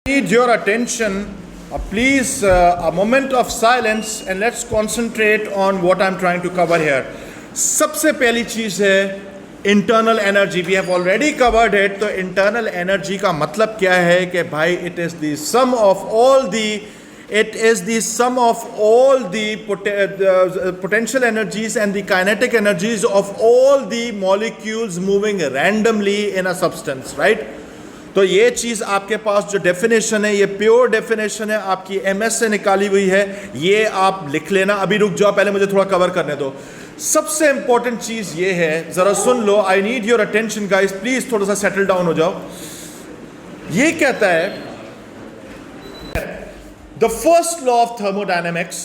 Need your attention, please, a moment of silence and let's concentrate on what I'm trying to cover here. सबसे पहली चीज़ है internal energy. We have already covered it. तो internal energy का मतलब क्या है कि भाई it is the sum of all the potential energies and the kinetic energies of all the molecules moving randomly in a substance, right? तो ये चीज़ आपके पास जो डेफिनेशन है, ये प्योर डेफिनेशन है, आपकी एमएस से निकाली हुई है. ये आप लिख लेना. अभी रुक जाओ, पहले मुझे थोड़ा कवर करने दो. सबसे इंपॉर्टेंट चीज़ ये है, ज़रा सुन लो. I need your attention guys, please थोड़ा सा सेटल डाउन हो जाओ. ये कहता है the first law of thermodynamics.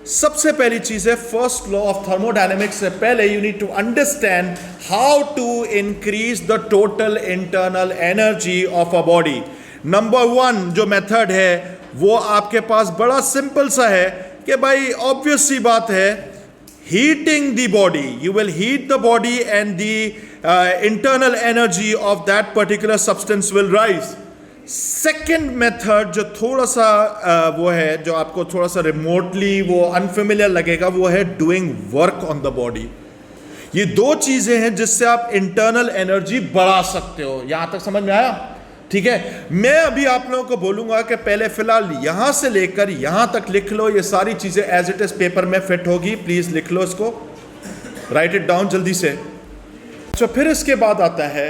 सबसे पहली चीज है, फर्स्ट लॉ ऑफ थर्मोडायनेमिक्स से पहले you need to understand how to increase the total internal energy of a body. Number one जो मेथड है वो आपके पास बड़ा सिंपल सा है कि भाई ऑब्वियस सी बात है, heating the body. You will heat the body and the internal energy of that particular substance will rise. Second method जो थोड़ा सा वो है, जो आपको थोड़ा सा रिमोटली वो अनफेमिलियर लगेगा, वो है doing work on the body. ये दो चीजें हैं जिससे आप इंटरनल एनर्जी बढ़ा सकते हो. यहां तक समझ में आया? ठीक है. मैं अभी आप लोगों को बोलूंगा कि पहले फिलहाल यहां से लेकर यहां तक लिख लो. ये सारी चीजें एज इट इज पेपर में फिट होगी. प्लीज लिख लो इसको, राइट इट डाउन जल्दी से. तो फिर इसके बाद आता है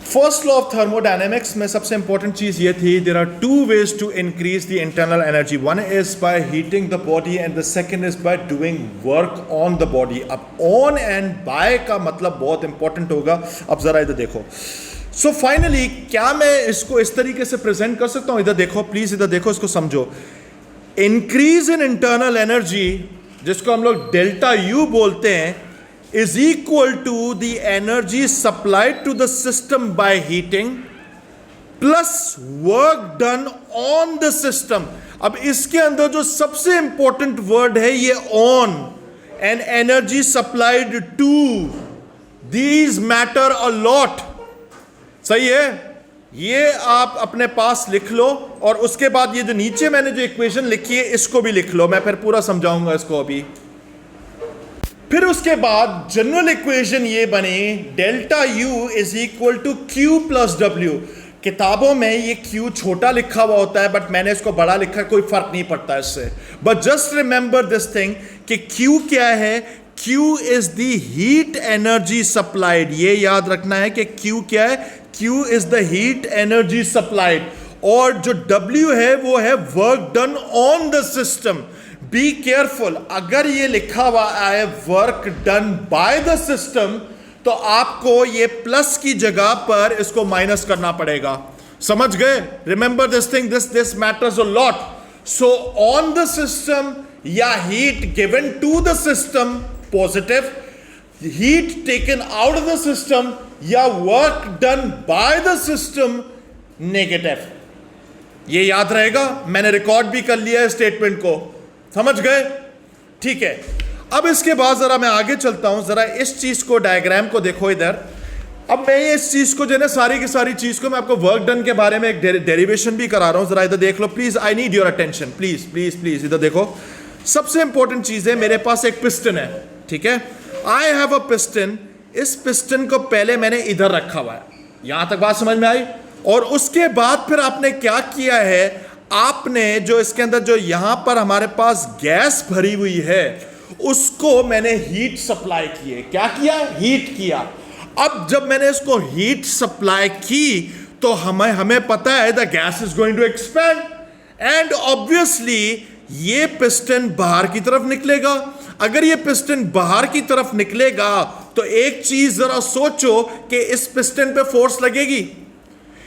फर्स्ट लॉ ऑफ थर्मोडायनेमिक्स में सबसे इंपॉर्टेंट चीज ये थी, there are two ways to increase the internal energy. One is by heating the body and the second is by doing work on the body. अब ऑन एंड बाय का मतलब बहुत important होगा. अब जरा इधर देखो. सो फाइनली क्या मैं इसको इस तरीके से प्रेजेंट कर सकता हूं? इधर देखो प्लीज, इधर देखो, इसको समझो. इंक्रीज इन इंटरनल एनर्जी, जिसको हम लोग डेल्टा यू बोलते हैं, is equal to the energy supplied to the system by heating plus work done on the system. अब इसके अंदर जो सबसे इंपॉर्टेंट वर्ड है ये on and energy supplied to, these matter a lot. सही है? ये आप अपने पास लिख लो और उसके बाद ये जो नीचे मैंने जो इक्वेशन लिखी है इसको भी लिख लो. मैं फिर पूरा समझाऊंगा इसको अभी. फिर उसके बाद जनरल इक्वेशन ये बने, delta U is equal to Q plus W. किताबों में ये क्यू छोटा लिखा हुआ होता है, बट मैंने इसको बड़ा लिखा, कोई फर्क नहीं पड़ता इससे. But just remember this thing कि क्यू क्या है? Q is the heat energy supplied. ये याद रखना है कि क्यू क्या है? Q is the heat energy supplied. और जो डब्ल्यू है वो है work done on the system. Be careful, अगर ये लिखा हुआ है work done by the system, तो आपको ये प्लस की जगह पर इसको माइनस करना पड़ेगा. समझ गए? Remember this thing, this matters a lot. So on the system या heat given to the system positive, heat taken out of the system या work done by the system negative. ये याद रहेगा. मैंने रिकॉर्ड भी कर लिया है स्टेटमेंट को. समझ गए? ठीक है. अब इसके बाद जरा मैं आगे चलता हूं. जरा इस चीज को, डायग्राम को देखो इधर. अब मैं इस चीज को जो है ना, सारी की सारी चीज को मैं आपको वर्क डन के बारे में एक डेरिवेशन भी करा रहा हूं. जरा इधर देख लो please. I need your attention, please please please. इधर देखो. सबसे इंपॉर्टेंट चीज है, मेरे पास एक पिस्टन है. ठीक है. I have a piston. इस पिस्टन को पहले मैंने इधर रखा हुआ है. यहां तक बात समझ में आई? और उसके बाद फिर आपने क्या किया है, आपने जो इसके अंदर जो यहां पर हमारे पास गैस भरी हुई है, उसको मैंने हीट सप्लाई की है. क्या किया? हीट किया. अब जब मैंने इसको हीट सप्लाई की तो हमें पता है the gas is going to expand and obviously ये पिस्टन बाहर की तरफ निकलेगा. अगर ये पिस्टन बाहर की तरफ निकलेगा तो एक चीज जरा सोचो कि इस पिस्टन पे फोर्स लगेगी.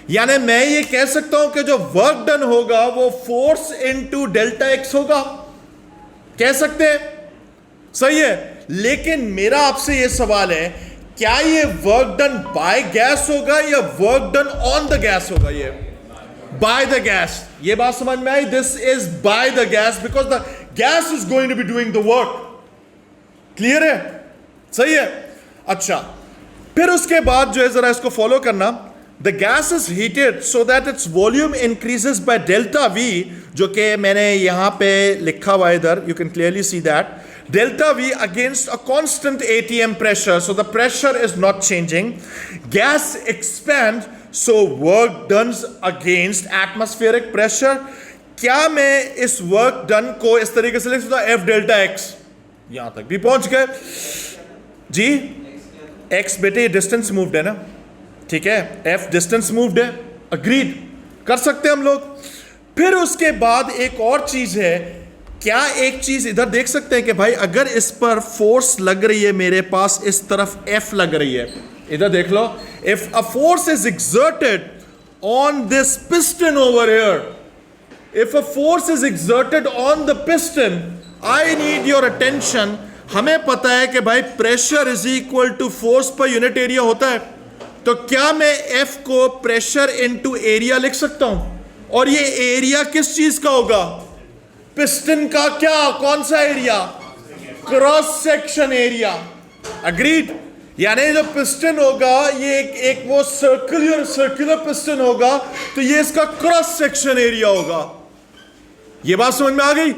यानी मैं ये कह सकता हूं कि जो वर्क डन होगा वो फोर्स इनटू डेल्टा एक्स होगा. कह सकते हैं? सही है. लेकिन मेरा आपसे ये सवाल है, क्या ये वर्क डन बाय गैस होगा या work done on the gas होगा? ये बाय द गैस. ये बात समझ में आई? This is by the gas because the gas is going to be doing the work. Clear है? सही है. अच्छा, फिर उसके बाद जो है जरा इसको फॉलो करना. the gas is heated so that its volume increases by delta V, जो कि मैंने यहाँ पे लिखा हुआ है इधर, you can clearly see that delta V against a constant ATM pressure, so the pressure is not changing. Gas expands, so work done against atmospheric pressure. क्या मैं इस वर्क डन को इस तरीके से लिख सकता हूं, F डेल्टा एक्स, यहां तक भी पहुंच गए जी. एक्स बेटे ये डिस्टेंस मूव्ड है ना, ठीक है, F डिस्टेंस मूव्ड है, अग्रीड कर सकते हैं हम लोग. फिर उसके बाद एक और चीज है, क्या एक चीज इधर देख सकते हैं कि भाई अगर इस पर फोर्स लग रही है, मेरे पास इस तरफ F लग रही है, इधर देख लो, if a force is exerted on this piston over here, if a force is exerted on the piston, I need your attention. हमें पता है कि भाई pressure is equal to force per unit area होता है, तो क्या मैं F को प्रेशर इनटू एरिया लिख सकता हूं, और ये एरिया किस चीज का होगा, पिस्टन का. क्या, कौन सा area, cross section area, agreed. यानी जो पिस्टन होगा ये एक वो सर्कुलर पिस्टन होगा, तो ये इसका क्रॉस सेक्शन एरिया होगा. ये बात समझ में आ गई.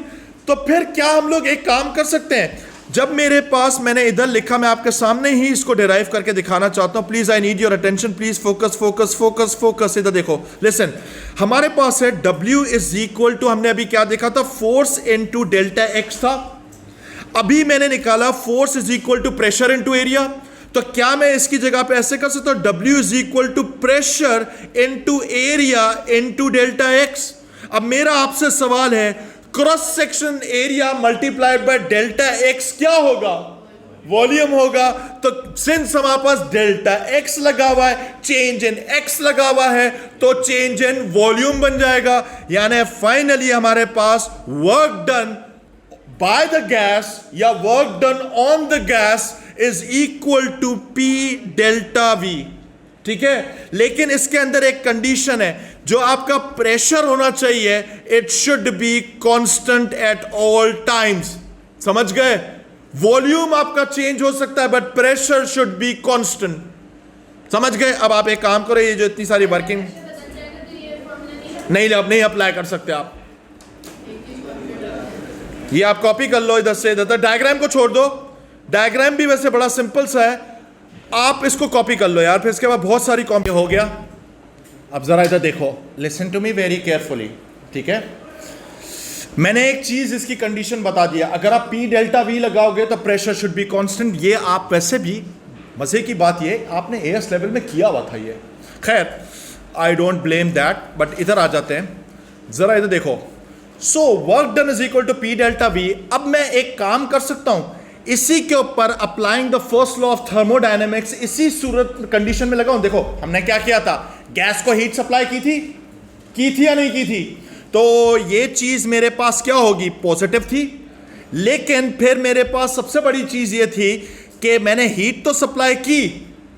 तो फिर क्या हम लोग एक काम कर सकते हैं, जब मेरे पास, मैंने इधर लिखा, मैं आपके सामने ही इसको डिराइव करके दिखाना चाहता हूं. Please I need your attention, please focus focus focus focus. इधर देखो, लिसन, हमारे पास है W इज इक्वल टू, हमने अभी क्या देखा था, फोर्स इनटू डेल्टा एक्स था. अभी मैंने निकाला force is equal to pressure into area. तो क्या मैं इसकी जगह पे ऐसे कर सकता हूं, W is equal to pressure into area into delta X. अब मेरा आपसे सवाल है, cross section area multiplied by delta X क्या होगा, वॉल्यूम होगा. तो सिंस हमारे पास डेल्टा एक्स लगा हुआ है, चेंज इन एक्स लगा हुआ है, तो चेंज इन वॉल्यूम बन जाएगा. यानी फाइनली हमारे पास work done by the gas या work done on the gas is equal to P delta V. ठीक है, लेकिन इसके अंदर एक कंडीशन है, जो आपका प्रेशर होना चाहिए, it should be constant at all times. समझ गए, वॉल्यूम आपका चेंज हो सकता है but pressure should be constant. समझ गए. अब आप एक काम करो, ये जो इतनी सारी वर्किंग नहीं, अब नहीं अप्लाई कर सकते आप, ये आप कॉपी कर लो इधर से इधर. डायग्राम को छोड़ दो, डायग्राम भी वैसे बड़ा सिंपल सा है, आप इसको कॉपी कर लो यार. फिर इसके बाद बहुत सारी कॉपी हो गया. अब जरा इधर देखो, listen to me very carefully, ठीक है. मैंने एक चीज इसकी कंडीशन बता दिया, अगर आप P डेल्टा V लगाओगे तो प्रेशर शुड बी कांस्टेंट. ये आप वैसे भी, मजे की बात ये आपने AS लेवल में किया हुआ था ये, खैर I don't blame that. But इधर आ जाते हैं, जरा इधर देखो. So work done is equal to P delta V. अब मैं एक काम कर सकता हूं, इसी के ऊपर applying the first law of thermodynamics, इसी सूरत कंडीशन में लगाऊं. देखो हमने क्या किया था, गैस को हीट सप्लाई की थी या नहीं की थी, तो ये चीज मेरे पास क्या होगी, पॉजिटिव थी. लेकिन फिर मेरे पास सबसे बड़ी चीज ये थी कि मैंने हीट तो सप्लाई की,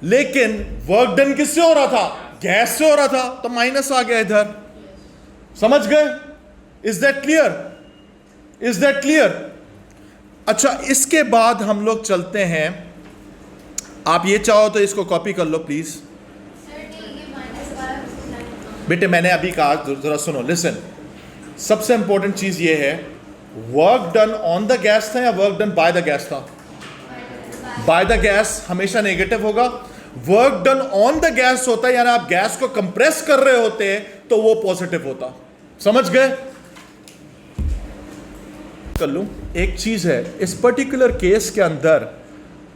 लेकिन वर्क डन किससे हो रहा था, गैस से हो रहा था, तो माइनस आ गया इधर. समझ गए. Is that clear. अच्छा, इसके बाद हम लोग चलते हैं, आप ये चाहो तो इसको कॉपी कर लो प्लीज. बेटे मैंने अभी कहा, जरा सुनो, लिसन. सबसे इंपॉर्टेंट चीज ये है, work done on the gas था या work done by the gas था. बाय द गैस हमेशा नेगेटिव होगा. Work done on the gas होता है, यानी आप गैस को कंप्रेस कर रहे होते हैं, तो वो पॉजिटिव होता. समझ गए. कर लूं, एक चीज है, इस पर्टिकुलर केस के अंदर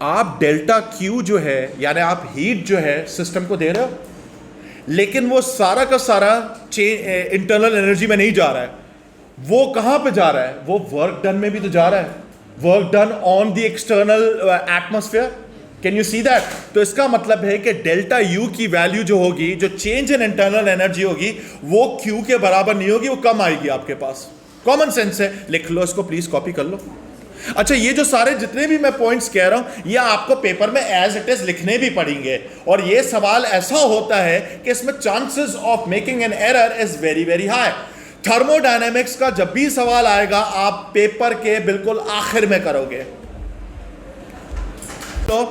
आप डेल्टा Q जो है, यानी आप हीट जो है सिस्टम को दे रहे हो, लेकिन वो सारा का सारा इंटरनल एनर्जी में नहीं जा रहा है. वो कहां पे जा रहा है, वो वर्क डन में भी तो जा रहा है, work done on the external atmosphere. Can you see that. तो इसका मतलब है कि डेल्टा U की वैल्यू जो होगी, जो चेंज इन इंटरनल एनर्जी होगी, वो Q के बराबर नहीं होगी, वो कम आएगी आपके पास. कॉमन सेंस है, लिख लो इसको प्लीज, कॉपी कर लो. अच्छा, ये जो सारे जितने भी मैं पॉइंट्स कह रहा हूं, ये आपको पेपर में एज इट इज लिखने भी पड़ेंगे. और ये सवाल ऐसा होता है कि इसमें chances of making an error is very very high. Thermodynamics का जब भी सवाल आएगा, आप पेपर के बिल्कुल आखिर में करोगे. तो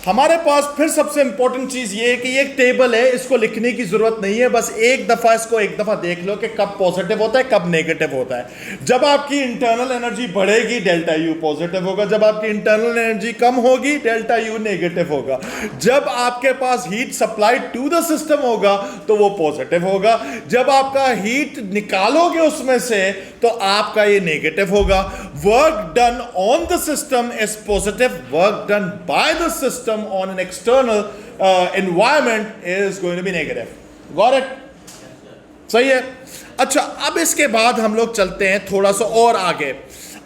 हमारे पास फिर सबसे इंपॉर्टेंट चीज ये है कि ये एक टेबल है, इसको लिखने की जरूरत नहीं है, बस एक दफा इसको एक दफा देख लो कि कब पॉजिटिव होता है कब नेगेटिव होता है। जब आपकी इंटरनल एनर्जी बढ़ेगी डेल्टा यू पॉजिटिव होगा, जब आपकी इंटरनल एनर्जी कम होगी डेल्टा यू नेगेटिव होगा। जब आपके पास heat supply to the system होगा तो वो पॉजिटिव होगा, जब आपका हीट निकालोगे उसमें से तो आपका ये नेगेटिव होगा। Work done on the system is positive, work done by the system on an external environment is going to be negative. Got it? सही है। अच्छा, अब इसके बाद हम लोग चलते हैं थोड़ा सा और आगे।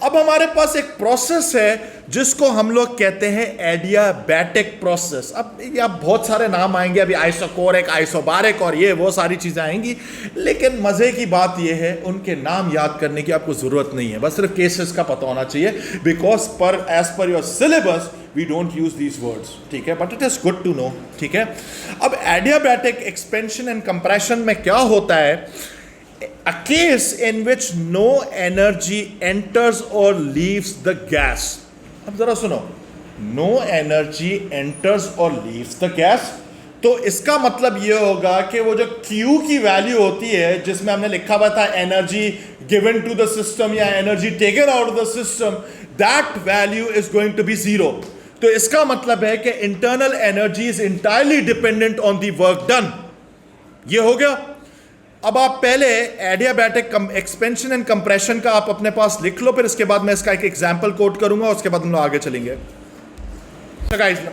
अब हमारे पास एक प्रोसेस है जिसको हम लोग कहते हैं एडियाबैटिक प्रोसेस। अब बहुत सारे नाम आएंगे, अभी आइसोकोरिक, आइसोबारिक और ये वो सारी चीज़ें आएंगी, लेकिन मज़े की बात ये है उनके नाम याद करने की आपको ज़रूरत नहीं है, बस सिर्फ केसेस का पता होना चाहिए, because as per your syllabus we don't use these words, ठीक है, but it is good to know, ठीक है। अब एडियाबैटिक एक्सपेंशन एंड कंप्रेशन में क्या होता है? A case in which no energy enters or leaves the gas. अब जरा सुनो, no energy enters or leaves the gas, तो इसका मतलब ये होगा कि वो जो Q की वैल्यू होती है जिसमें हमने लिखा हुआ था energy given to the system या energy taken out of the system, that value is going to be zero. तो इसका मतलब है कि internal energy is entirely dependent on the work done. ये हो गया। अब आप पहले एडियाबैटिक एक्सपेंशन एंड कंप्रेशन का आप अपने पास लिख लो, फिर इसके बाद मैं इसका एक एग्जांपल कोट करूंगा, उसके बाद हम लोग आगे चलेंगे।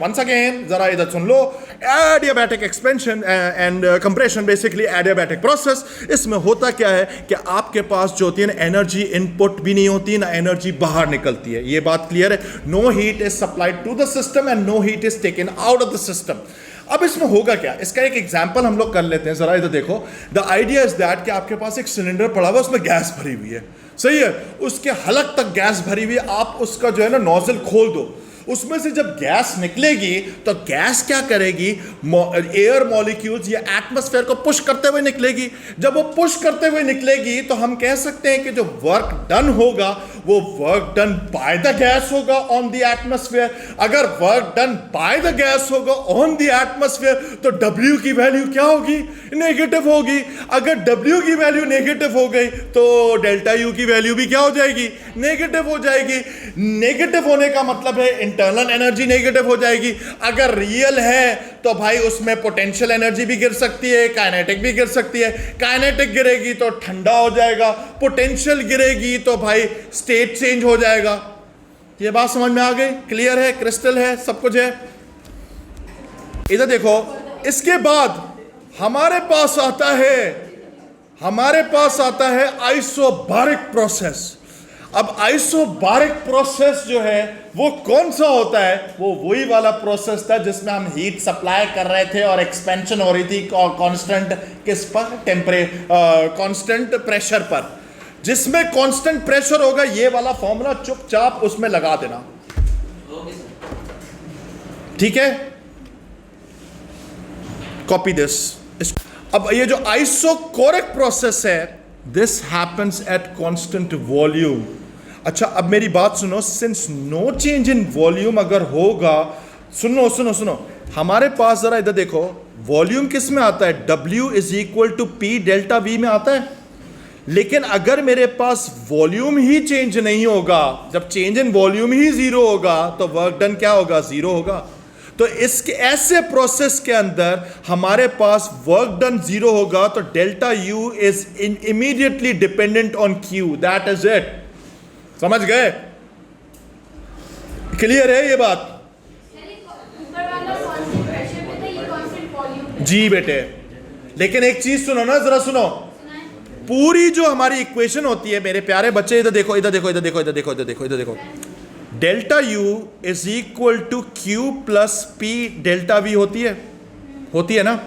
वंस अगेन जरा इधर सुन लो। Adiabatic expansion and compression basically adiabatic process. इसमें होता क्या है कि आपके पास जो होती है ना, एनर्जी इनपुट भी नहीं होती ना एनर्जी बाहर निकलती है। ये बात क्लियर है? No heat is supplied to the system and no heat is taken out of the system. अब इसमें होगा क्या, इसका एक एग्जांपल हम लोग कर लेते हैं, जरा इधर देखो। द आइडिया इज दैट कि आपके पास एक सिलेंडर पड़ा हुआ, उसमें गैस भरी हुई है, सही है, उसके हलक तक गैस भरी हुई है। आप उसका जो है ना नोजल खोल दो, उसमें से जब गैस निकलेगी तो गैस क्या करेगी, एयर मॉलिक्यूल्स या एटमॉस्फेयर को पुश करते हुए निकलेगी। जब वो पुश करते हुए निकलेगी तो हम कह सकते हैं कि जो वर्क डन होगा वो work done by the gas होगा ऑन द एटमॉस्फेयर। अगर work done by the gas होगा ऑन द एटमॉस्फेयर तो W की वैल्यू क्या होगी? नेगेटिव होगी। अगर W की वैल्यू नेगेटिव हो गई तो डेल्टा U की वैल्यू भी क्या हो जाएगी? नेगेटिव हो जाएगी। नेगेटिव होने का मतलब है इंटरनल एनर्जी नेगेटिव हो जाएगी। अगर रियल है तो भाई उसमें पोटेंशियल एनर्जी भी गिर सकती है, काइनेटिक भी गिर सकती है। काइनेटिक गिरेगी तो ठंडा हो जाएगा, पोटेंशियल गिरेगी तो भाई स्टेट चेंज हो जाएगा। ये बात समझ में आ गई? क्लियर है? क्रिस्टल है? सब कुछ है? इधर देखो, इसके बाद हमारे पास आता है आइसोबारिक प्रोसेस। अब आइसोबारिक प्रोसेस जो है वो कौन सा होता है? वो वही वाला प्रोसेस था जिसमें हम हीट सप्लाई कर रहे थे और एक्सपेंशन हो रही थी कांस्टेंट किस पर? कांस्टेंट प्रेशर पर। जिसमें कांस्टेंट प्रेशर होगा, ये वाला फॉर्मूला चुपचाप उसमें लगा देना, ठीक है? Copy this. अब ये जो आइसोकोरिक प्रोसेस है, this happens at constant volume. अच्छा, अब मेरी बात सुनो, since no change in volume अगर होगा, सुनो, हमारे पास जरा इधर देखो, वॉल्यूम किस में आता है? W is equal to P delta V में आता है। लेकिन अगर मेरे पास वॉल्यूम ही चेंज नहीं होगा, जब change in volume he zero होगा तो वर्क डन क्या होगा? जीरो होगा। तो इसके ऐसे प्रोसेस के अंदर हमारे पास वर्क डन जीरो होगा तो delta U is immediately dependent on Q। That is it. समझ गए? क्लियर है ये बात? जी बेटे, लेकिन एक चीज सुनो ना, जरा सुनो। पूरी जो हमारी इक्वेशन होती है मेरे प्यारे बच्चे, इधर देखो, delta U is equal to Q plus P delta V होती है ना।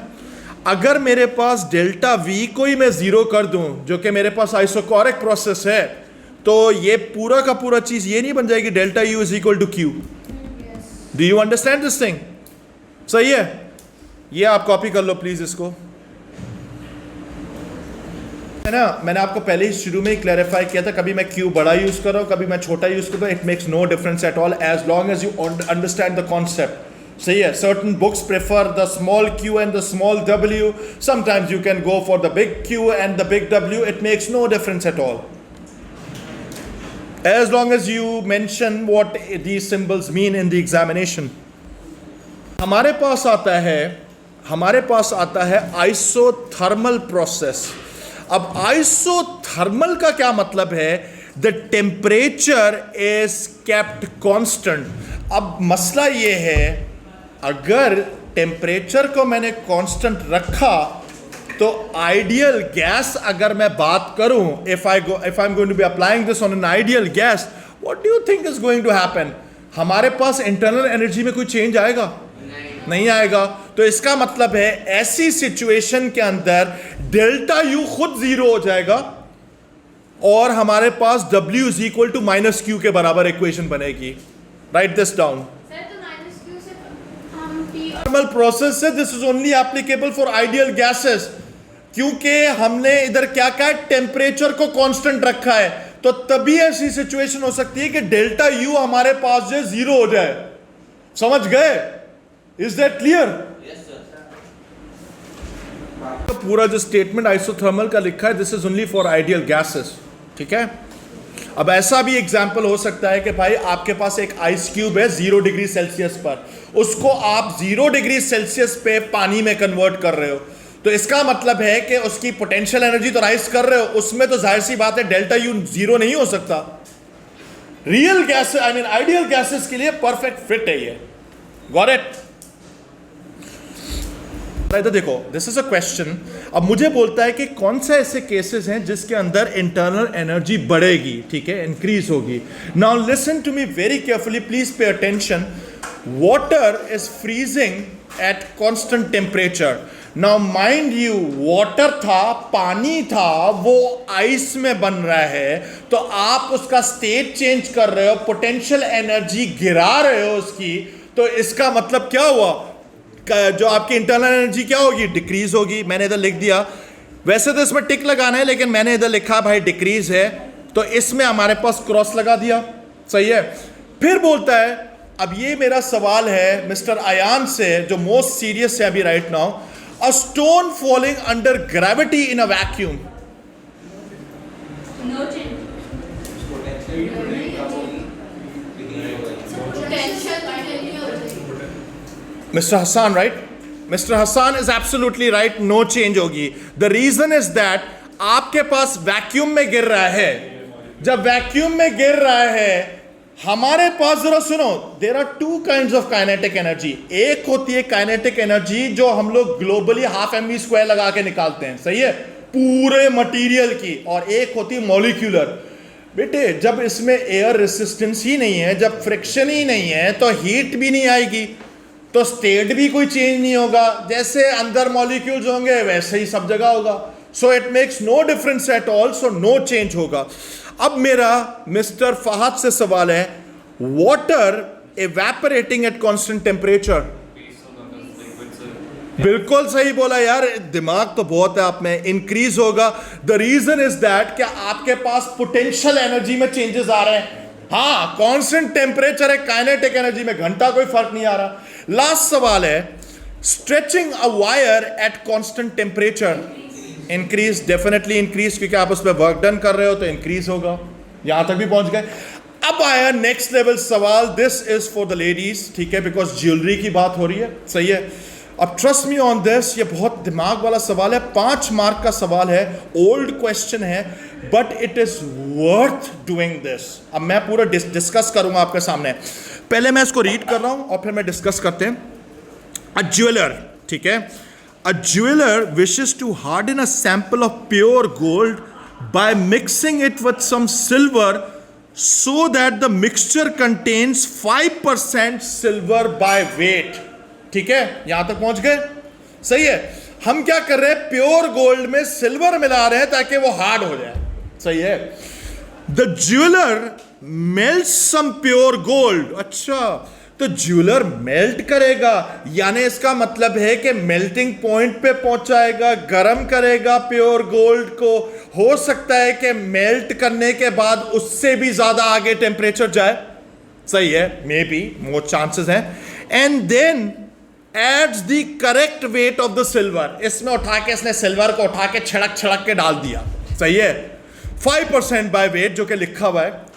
अगर मेरे पास डेल्टा V को ही मैं जीरो कर दूं, जो कि मेरे पास आइसोकोरिक प्रोसेस है, तो ये पूरा का पूरा चीज ये नहीं बन जाएगी delta U is equal to Q। Do you understand this thing? सही है? ये आप कॉपी कर लो प्लीज इसको, है ना। मैंने आपको पहले ही शुरू में ही क्लैरिफाई किया था, कभी मैं Q बड़ा यूज कर रहा हूं, कभी मैं छोटा यूज कर रहा हूं, it makes no difference at all as long as you understand the concept. सही है. Certain books prefer the small q and the small w. Sometimes you can go for the big q and the big w. It makes no difference at all, as long as you mention what these symbols mean in the examination. हमारे पास आता है isothermal process. अब isothermal का क्या मतलब है? The temperature is kept constant. अब मसला ये है, अगर टेम्परेचर को मैंने कांस्टेंट रखा तो आइडियल गैस अगर मैं बात करूं, if I am going to be applying this on an ideal gas, what do you think is going to happen? हमारे पास इंटरनल एनर्जी में कोई चेंज आएगा? नहीं आएगा. तो इसका मतलब है ऐसी सिचुएशन के अंदर डेल्टा यू खुद जीरो हो जाएगा और हमारे पास W is equal to minus Q के बराबर इक्वेशन बनेगी. Write this down. Thermal process से this is only applicable for ideal gases, क्योंकि हमने इधर क्या कहा, टेम्परेचर को कांस्टेंट रखा है. तो तभी ऐसी सिचुएशन हो सकती है कि डेल्टा यू हमारे पास जो जीरो हो जाए. समझ गए? Is that clear? तो पूरा जो स्टेटमेंट आइसोथर्मल का लिखा है, this is only for ideal gases. ठीक है. अब ऐसा भी एग्जाम्पल हो सकता है कि भाई आपके पास एक आइस क्यूब है 0 डिग्री सेल्सियस पर, उसको आप 0 डिग्री सेल्सियस पे पानी में कन्वर्ट कर रहे हो. तो इसका मतलब है कि उसकी पोटेंशियल एनर्जी तो राइज कर रहे हो, उसमें तो जाहिर सी बात है डेल्टा यू जीरो नहीं हो सकता. Real gas, I mean ideal gases के लिए परफेक्ट फिट है ये. Got it? तो देखो, दिस इज अ क्वेश्चन. अब मुझे बोलता है कि कौन से ऐसे केसेस हैं जिसके अंदर इंटरनल एनर्जी बढ़ेगी, ठीक है, इंक्रीज होगी. Now listen to me very carefully, please pay attention. Water is freezing at constant temperature. Now mind you, water था, पानी था, वो आइस में बन रहा है, तो आप उसका स्टेट चेंज कर रहे हो, पोटेंशियल एनर्जी गिरा रहे हो उसकी. तो इसका मतलब क्या हुआ? जो आपकी इंटरनल एनर्जी क्या होगी? डिक्रीज होगी. मैंने इधर लिख दिया, वैसे तो इसमें टिक लगाना है, लेकिन मैंने इधर लिखा भाई डिक्रीज है, तो इसमें हमारे पास क्रॉस लगा दिया. सही है. फिर बोलता है, अब ये मेरा सवाल है मिस्टर अयान से, जो मोस्ट सीरियस है अभी right now. A stone falling under gravity in a vacuum. Mr. Hassan, right? Mr. Hassan is absolutely right. No change होगी. The reason is that आपके पास वैक्यूम में गिर रहा है. जब वैक्यूम में गिर रहा है, हमारे पास, जरा सुनो, there are two kinds of kinetic energy. एक होती है kinetic energy जो हम लोग ग्लोबली हाफ mv² लगा के निकालते हैं, सही है, पूरे मटेरियल की, और एक होती है मॉलिक्यूलर. बेटे, जब इसमें एयर रेसिस्टेंस ही नहीं है, जब फ्रिक्शन ही नहीं है, तो हीट भी नहीं आएगी, तो स्टेट भी कोई चेंज नहीं होगा. जैसे अंदर मॉलिक्यूल्स होंगे वैसे ही सब जगह होगा. So it makes no difference at all. So no change होगा. अब मेरा मिस्टर फहद से सवाल है, water evaporating at constant temperature. बिल्कुल सही बोला यार, दिमाग तो बहुत है आप में. इंक्रीज होगा. द रीजन इज दैट कि आपके पास पोटेंशियल एनर्जी में चेंजेस आ रहे हैं. हाँ, कांस्टेंट टेम्परेचर है, काइनेटिक एनर्जी में घंटा कोई फर्क नहीं आ रहा. लास्ट सवाल है, stretching a wire eight constant temperature. Increase, definitely increase, क्योंकि आप उस पर वर्क डन कर रहे हो तो इंक्रीज होगा. यहां तक भी पहुंच गए. अब आया नेक्स्ट लेवल सवाल. This is for the ladies, ठीक है, बिकॉज ज्वेलरी की बात हो रही है. सही है. अब ट्रस्ट मी ऑन दिस, ये बहुत दिमाग वाला सवाल है. 5 मार्क का सवाल है, ओल्ड क्वेश्चन है, but it is worth doing this. अब मैं पूरा डिस्कस करूंगा आपके सामने. पहले मैं इसको रीड कर रहा हूं और फिर मैं डिस्कस करते हैं. अ ज्वेलर, ठीक है, a jeweller wishes to harden a sample of pure gold by mixing it with some silver so that the mixture contains 5% silver by weight. ठीक है, यहां तक पहुंच गए. सही है. हम क्या कर रहे हैं, प्योर गोल्ड में सिल्वर मिला रहे हैं ताकि वो हार्ड हो जाए. सही है. The jeweller melts some pure gold. अच्छा, तो ज्वेलर मेल्ट करेगा, यानी इसका मतलब है कि मेल्टिंग पॉइंट पे पहुंचाएगा, गर्म करेगा प्योर गोल्ड को. हो सकता है कि मेल्ट करने के बाद उससे भी ज्यादा आगे टेम्परेचर जाए. सही है, मे बी, मोस्ट चांसेस हैं. And then adds the correct weight of the silver. इसमें उठा के इसने सिल्वर को उठा के छिड़क छिड़क के डाल दिया, सही है, 5% बाय वेट जो कि लिखा हुआ है।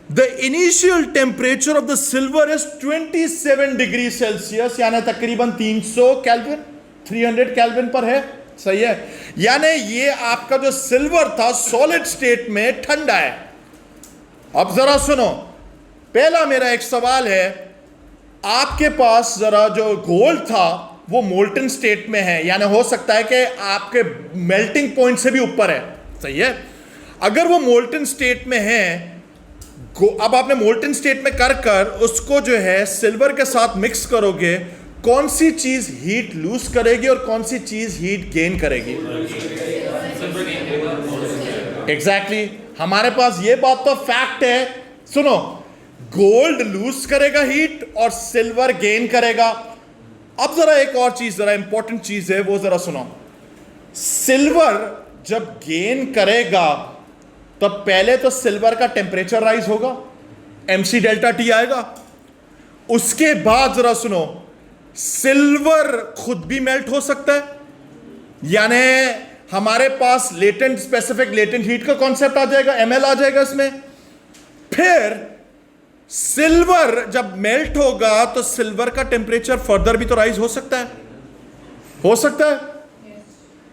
The initial temperature of the silver is 27 degree Celsius, यानी तकरीबन 300 केल्विन, 300 केल्विन पर है, सही है। यानी ये आपका जो सिल्वर था सॉलिड स्टेट में ठंडा है। अब जरा सुनो, पहला मेरा एक सवाल है, आपके पास जरा जो गोल्ड था वो मोल्टन स्टेट में है, यानी हो सकता है कि आपके मेल्टिंग पॉइंट से भी ऊपर है, सही है। अगर वो मोल्टन स्टेट में है, अब आपने मोल्टन स्टेट में कर कर उसको जो है सिल्वर के साथ मिक्स करोगे, कौन सी चीज हीट लूज करेगी और कौन सी चीज हीट गेन करेगी? एग्जैक्टली हमारे पास ये बात तो फैक्ट है। सुनो, गोल्ड लूज करेगा हीट और सिल्वर गेन करेगा। अब जरा एक और चीज, जरा इंपॉर्टेंट चीज है, वो जरा सुनो। सिल्वर जब गेन करेगा तो पहले तो सिल्वर का टेम्परेचर राइज होगा, mc डेल्टा टी आएगा। उसके बाद जरा सुनो, सिल्वर खुद भी मेल्ट हो सकता है, यानी हमारे पास लेटेंट स्पेसिफिक लेटेंट हीट का कॉन्सेप्ट आ जाएगा, ml आ जाएगा इसमें। फिर सिल्वर जब मेल्ट होगा तो सिल्वर का टेम्परेचर फर्दर भी तो राइज हो सकता है, हो सकता है।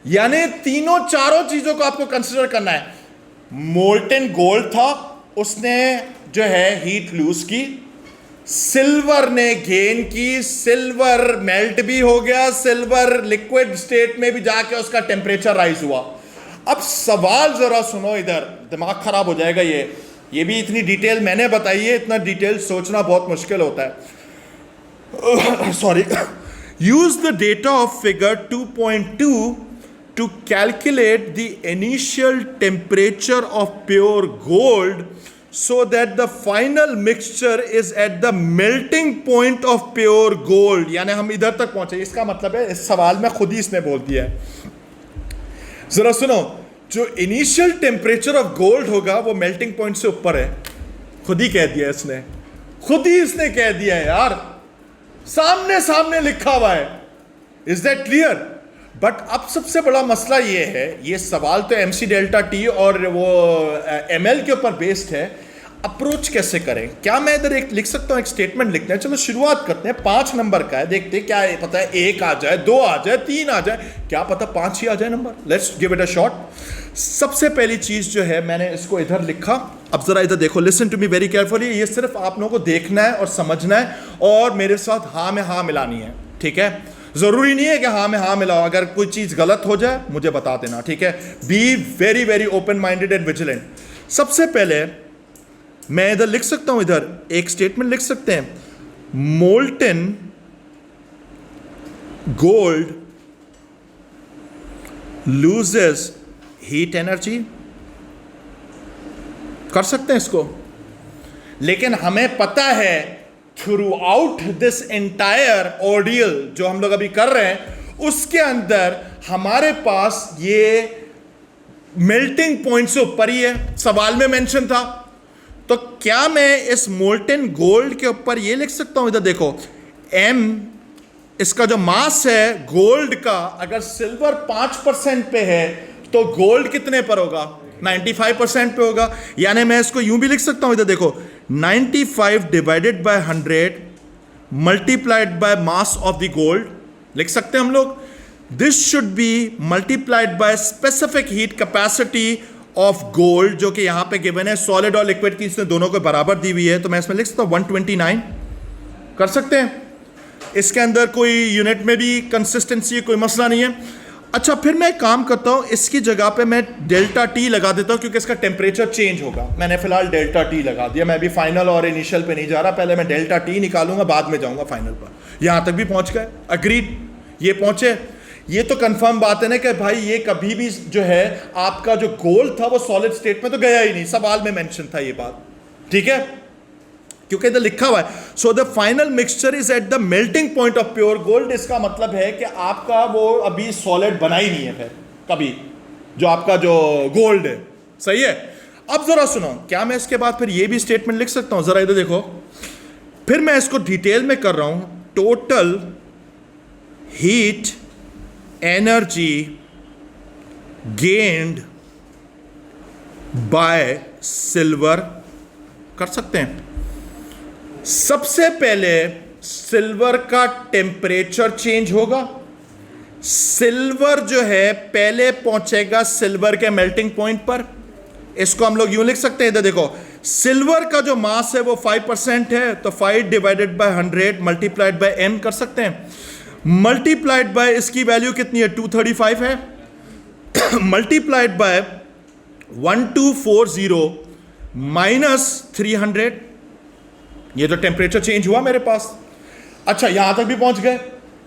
यानी तीनों चारों चीजों को आपको कंसिडर करना है। मोल्टन गोल्ड था, उसने जो है हीट लूज की, सिल्वर ने गेन की, सिल्वर मेल्ट भी हो गया, सिल्वर लिक्विड स्टेट में भी जाके उसका टेम्परेचर राइज हुआ। अब सवाल जरा सुनो, इधर दिमाग खराब हो जाएगा। ये भी इतनी डिटेल मैंने बताई है, इतना डिटेल सोचना बहुत मुश्किल होता है। Sorry. Use the data of figure 2.2 to calculate the initial temperature of pure gold so that the final mixture is at the melting point of pure gold। यानी हम इधर तक पहुंचे, इसका मतलब है इस सवाल में खुद ही इसने बोल दिया है। जरा सुनो, जो इनिशियल टेम्परेचर ऑफ गोल्ड होगा वो मेल्टिंग पॉइंट से ऊपर है, खुद ही कह दिया इसने, खुद ही इसने कह दिया है यार, सामने सामने लिखा हुआ है। Is that clear? बट अब सबसे बड़ा मसला ये है, ये सवाल तो mc डेल्टा टी और वो ml के ऊपर बेस्ड है, अप्रोच कैसे करें? क्या मैं इधर एक लिख सकता हूं, एक स्टेटमेंट लिखते हैं? चलो शुरुआत करते हैं, 5 नंबर का है, देखते हैं क्या है, पता है 1 आ जाए, 2 आ जाए, 3 आ जाए, क्या पता 5 ही आ जाए number. Let's give it a shot. सबसे पहली चीज जो है, मैंने इसको इधर लिखा, अब जरा इधर देखो, listen to me very carefully. ये सिर्फ आप लोगों को देखना है और समझना है और मेरे साथ हाँ में हाँ मिलानी है, ठीक है? जरूरी नहीं है कि हाँ में हाँ मिलाओ, अगर कोई चीज गलत हो जाए मुझे बता देना, ठीक है? Be very very open minded and vigilant. सबसे पहले मैं इधर लिख सकता हूं, इधर एक स्टेटमेंट लिख सकते हैं, molten gold loses heat energy, कर सकते हैं इसको। लेकिन हमें पता है through out this entire ordeal जो हम लोग अभी कर रहे हैं, उसके अंदर हमारे पास ये मेल्टिंग पॉइंट से ऊपर ही है, सवाल में मेंशन था। तो क्या मैं इस मोल्टन गोल्ड के ऊपर ये लिख सकता हूं, इधर देखो, m इसका जो मास है गोल्ड का, अगर सिल्वर 5% पे है तो गोल्ड कितने पर होगा? 95% पे होगा। यानी मैं इसको यूं भी लिख सकता हूं, इधर देखो, 95 divided by 100 multiplied by mass of the gold, लिख सकते हैं हम लोग। This should be multiplied by specific heat capacity of gold, जो कि यहां पे गिवन है, सॉलिड और लिक्विड की इसने दोनों को बराबर दी हुई है, तो मैं इसमें लिख सकता हूं 129, कर सकते हैं। इसके अंदर कोई यूनिट में भी कंसिस्टेंसी, कोई मसला नहीं है। अच्छा, फिर मैं एक काम करता हूं, इसकी जगह पे मैं डेल्टा टी लगा देता हूं, क्योंकि इसका टेम्परेचर चेंज होगा। मैंने फिलहाल डेल्टा टी लगा दिया, मैं अभी फाइनल और इनिशियल पे नहीं जा रहा, पहले मैं डेल्टा टी निकालूंगा, बाद में जाऊंगा फाइनल पर। यहां तक भी पहुंच गए, अग्रीड, ये पहुंचे। ये तो कंफर्म बात है ना कि भाई ये कभी भी जो है आपका जो गोल्ड था वो सॉलिड स्टेट में तो गया ही नहीं, सवाल में मेंशन था ये बात, ठीक है? क्योंकि इधर लिखा हुआ है, so the final mixture is at the melting point of pure gold. इसका मतलब है कि आपका वो अभी सॉलिड बना ही नहीं है फिर कभी, जो आपका जो गोल्ड है, सही है? अब जरा सुनो, क्या मैं इसके बाद फिर ये भी स्टेटमेंट लिख सकता हूं? जरा इधर देखो, फिर मैं इसको डिटेल में कर रहा हूं, total heat energy gained by silver कर सकते हैं। सबसे पहले सिल्वर का टेम्परेचर चेंज होगा। सिल्वर जो है पहले पहुंचेगा सिल्वर के मेल्टिंग पॉइंट पर। इसको हम लोग यूं लिख सकते हैं, इधर देखो, सिल्वर का जो मास है वो 5% है, तो 5 divided by 100 multiplied by m कर सकते हैं। मल्टीप्लाइड बाय इसकी वैल्यू कितनी है, 235 है, मल्टीप्लाइड बाय 1240 माइनस 300, ये जो टेम्परेचर चेंज हुआ मेरे पास। अच्छा, यहां तक भी पहुंच गए,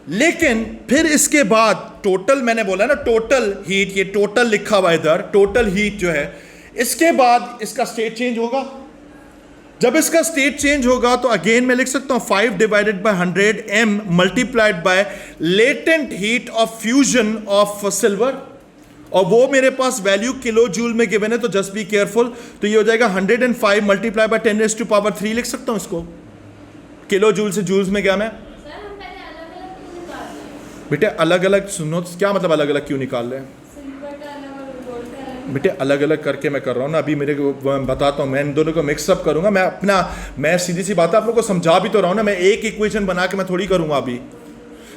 लेकिन फिर इसके बाद टोटल, मैंने बोला ना टोटल हीट, ये टोटल लिखा हुआ इधर, टोटल हीट जो है, इसके बाद इसका स्टेट चेंज होगा। जब इसका स्टेट चेंज होगा तो अगेन मैं लिख सकता हूं 5 divided by 100 m multiplied bye latent heat of fusion of silver, और वो मेरे पास वैल्यू किलो जूल में गिवन है, तो जस्ट बी केयरफुल। तो ये हो जाएगा 105 मल्टीप्लाई बाय 10⁻³ लिख सकता हूं इसको। किलो जूल से जूल्स में क्या मैं बेटे अलग अलग, सुनो क्या मतलब अलग अलग क्यों निकाल रहे हैं बेटे, अलग अलग करके मैं कर रहा हूँ ना। अभी मेरे को बताता हूँ, मैं इन दोनों को मिक्सअप करूंगा। मैं सीधी सी बात है आप लोग को समझा भी तो रहा हूँ ना, मैं एक इक्वेशन बना के मैं थोड़ी करूंगा अभी।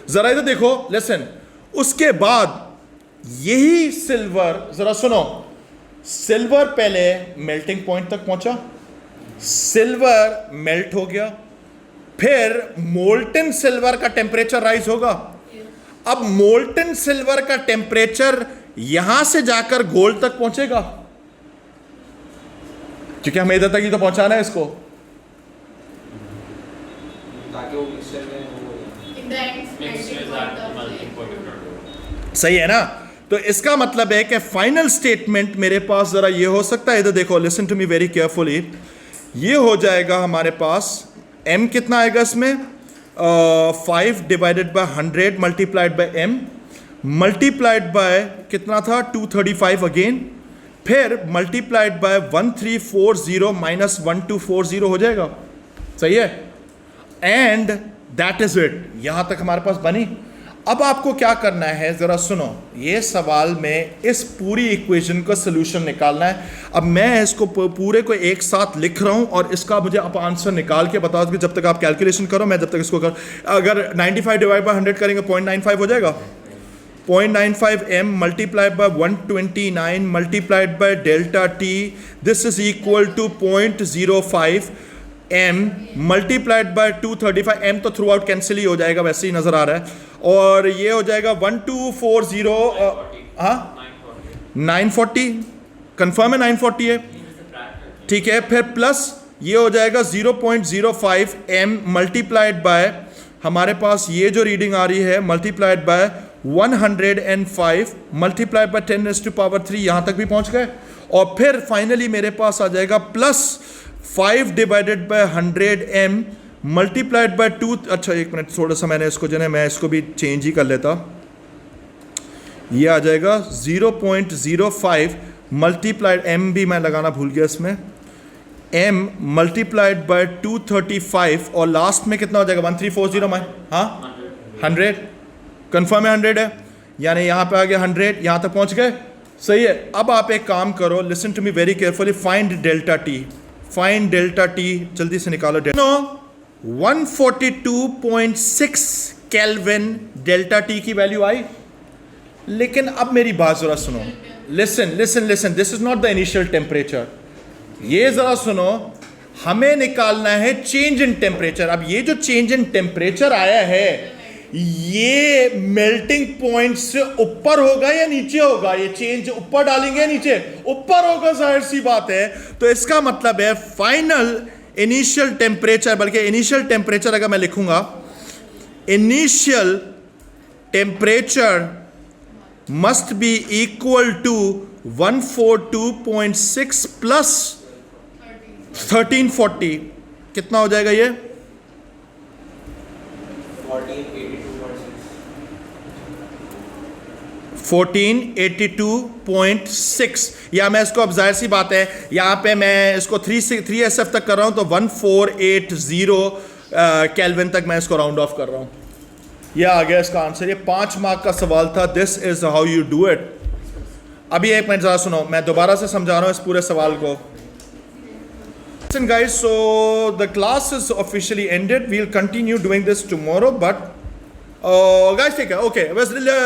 जरा इधर देखो, लेसन। उसके बाद यही सिल्वर, जरा सुनो, सिल्वर पहले मेल्टिंग पॉइंट तक पहुंचा, सिल्वर मेल्ट हो गया, फिर मोल्टन सिल्वर का टेम्परेचर राइज होगा। अब मोल्टन सिल्वर का टेम्परेचर यहां से जाकर गोल्ड तक पहुंचेगा, क्योंकि हमें इधर तक ही तो पहुंचाना है इसको, ताकि वो मिक्सचर में सही है ना। तो इसका मतलब है कि फाइनल स्टेटमेंट मेरे पास जरा ये हो सकता है, इधर देखो, listen to me very carefully. ये हो जाएगा हमारे पास m कितना आएगा इसमें, 5 divided by 100 multiplied by m multiplied bye कितना था 235 अगेन, फिर मल्टीप्लाइड बाय 1340 माइनस 1240 हो जाएगा, सही है। एंड दैट इज इट, यहां तक हमारे पास बनी। अब आपको क्या करना है, जरा सुनो, ये सवाल में इस पूरी इक्वेशन का सलूशन निकालना है। अब मैं इसको पूरे को एक साथ लिख रहा हूं और इसका मुझे आप आंसर निकाल के बताओ कि जब तक आप कैलकुलेशन करो, मैं जब तक इसको कर, अगर 95 डिवाइड बाय 100 करेंगे 0.95 हो जाएगा। 0.95 m multiplied by 129 multiplied by delta T, this is equal to 0.05 m multiplied by 235, m तो थ्रू आउट कैंसिल ही हो जाएगा, वैसे ही नजर आ रहा है, और ये हो जाएगा 1240, हाँ 940, कंफर्म है 940 है, ठीक है। फिर प्लस ये हो जाएगा 0.05 m मल्टीप्लाइड बाय, हमारे पास ये जो रीडिंग आ रही है, मल्टीप्लाइड बाय 105 मल्टीप्लाइड बाय 10⁻³ यहां तक भी पहुंच गए, और फिर फाइनली मेरे पास आ जाएगा plus 5 divided by 100 m multiplied bye 2। अच्छा एक मिनट, थोड़ा सा मैंने इसको जो है, मैं इसको भी चेंज ही कर लेता, ये आ जाएगा 0.05 मल्टीप्लाइड, m भी मैं लगाना भूल गया इसमें, m मल्टीप्लाइड बाय 235, और लास्ट में कितना हो जाएगा 1340 में, हाँ 100, कंफर्म है 100 है, यानी यहाँ पे आ गया 100, यहाँ तक पहुँच गए, सही है। अब आप एक काम करो, listen to me very carefully, find delta T, find delta T, जल्दी से निकालो। 142.6 केल्विन डेल्टा टी की वैल्यू आई, लेकिन अब मेरी बात जरा सुनो, listen listen listen, this is not the initial temperature, ये जरा सुनो, हमें निकालना है चेंज इन टेम्परेचर। अब ये जो चेंज इन टेम्परेचर आया है, ये मेल्टिंग पॉइंट से ऊपर होगा या नीचे होगा, ये चेंज ऊपर डालेंगे या नीचे, ऊपर होगा, जाहिर सी बात है। तो इसका मतलब है फाइनल इनिशियल टेम्परेचर, बल्कि इनिशियल टेम्परेचर अगर मैं लिखूंगा, initial temperature must be equal to 142.6 plus 1340, कितना हो जाएगा ये 1482.6, या मैं इसको, अब जाहिर सी बात है यहाँ पे मैं इसको 3SF तक कर रहा हूँ, तो 1480 केल्विन तक मैं इसको राउंड ऑफ कर रहा हूँ। ये आ गया इसका आंसर। ये 5 मार्क का सवाल था। This is how you do it. अभी एक मिनट ज़रा सुनो, मैं दोबारा से समझा रहा हूँ इस पूरे सवाल को। Listen guys, so the class is officially ended. We'll continue doing this tomorrow, but guys take care. Okay,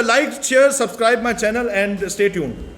like, share, subscribe my channel and stay tuned.